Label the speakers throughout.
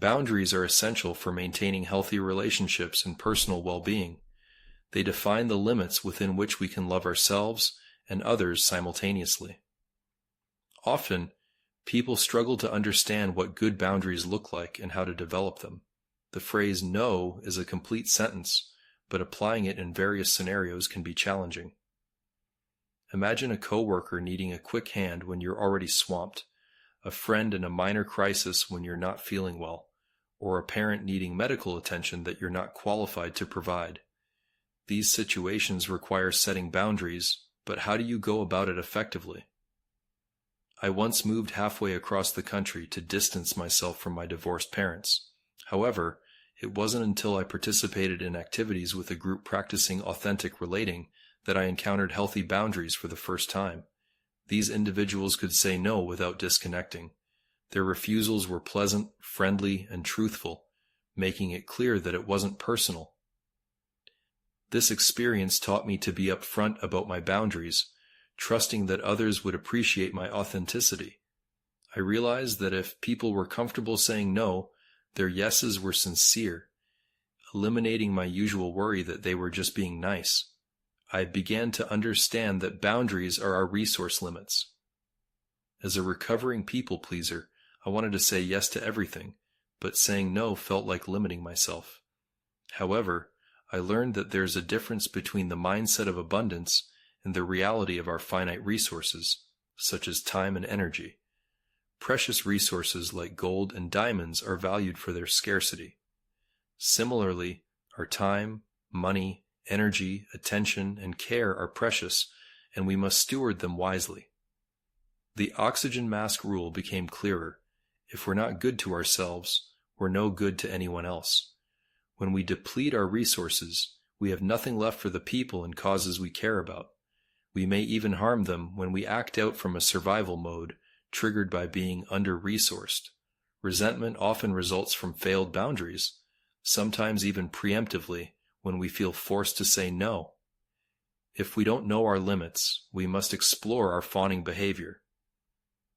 Speaker 1: Boundaries are essential for maintaining healthy relationships and personal well-being. They define the limits within which we can love ourselves and others simultaneously. Often, people struggle to understand what good boundaries look like and how to develop them. The phrase "no" is a complete sentence, but applying it in various scenarios can be challenging. Imagine a coworker needing a quick hand when you're already swamped, a friend in a minor crisis when you're not feeling well, or a parent needing medical attention that you're not qualified to provide. These situations require setting boundaries, but how do you go about it effectively? I once moved halfway across the country to distance myself from my divorced parents. However, it wasn't until I participated in activities with a group practicing authentic relating that I encountered healthy boundaries for the first time. These individuals could say no without disconnecting. Their refusals were pleasant, friendly, and truthful, making it clear that it wasn't personal. This experience taught me to be upfront about my boundaries, trusting that others would appreciate my authenticity. I realized that if people were comfortable saying no, their yeses were sincere, eliminating my usual worry that they were just being nice. I began to understand that boundaries are our resource limits. As a recovering people pleaser, I wanted to say yes to everything, but saying no felt like limiting myself. However, I learned that there's a difference between the mindset of abundance and the reality of our finite resources, such as time and energy. Precious resources like gold and diamonds are valued for their scarcity. Similarly, our time, money, energy, attention, and care are precious, and we must steward them wisely. The oxygen mask rule became clearer. If we're not good to ourselves, we're no good to anyone else. When we deplete our resources, we have nothing left for the people and causes we care about. We may even harm them when we act out from a survival mode, triggered by being under-resourced. Resentment often results from failed boundaries, sometimes even preemptively, when we feel forced to say no. If we don't know our limits, we must explore our fawning behavior.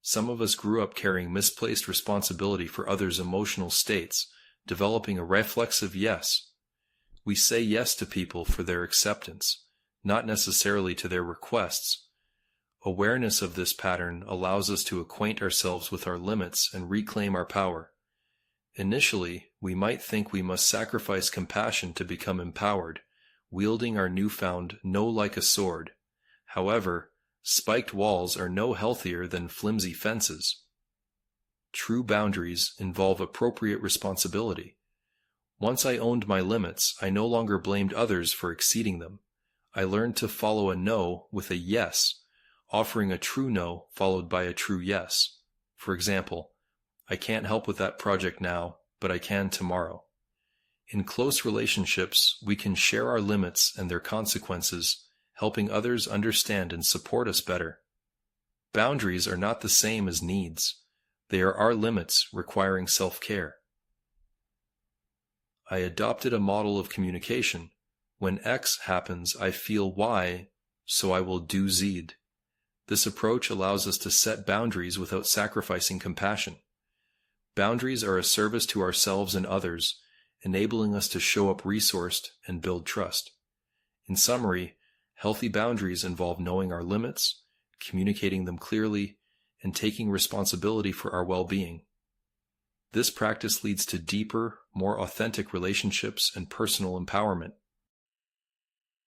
Speaker 1: Some of us grew up carrying misplaced responsibility for others' emotional states, developing a reflexive yes. We say yes to people for their acceptance, not necessarily to their requests. Awareness of this pattern allows us to acquaint ourselves with our limits and reclaim our power. Initially, we might think we must sacrifice compassion to become empowered, wielding our newfound "no" like a sword. However, spiked walls are no healthier than flimsy fences. True boundaries involve appropriate responsibility. Once I owned my limits, I no longer blamed others for exceeding them. I learned to follow a no with a yes, offering a true no followed by a true yes. For example, I can't help with that project now, but I can tomorrow. In close relationships, we can share our limits and their consequences, helping others understand and support us better. Boundaries are not the same as needs. They are our limits requiring self-care. I adopted a model of communication. When X happens, I feel Y, so I will do Z. This approach allows us to set boundaries without sacrificing compassion. Boundaries are a service to ourselves and others, enabling us to show up resourced and build trust. In summary, healthy boundaries involve knowing our limits, communicating them clearly, and taking responsibility for our well-being. This practice leads to deeper, more authentic relationships and personal empowerment.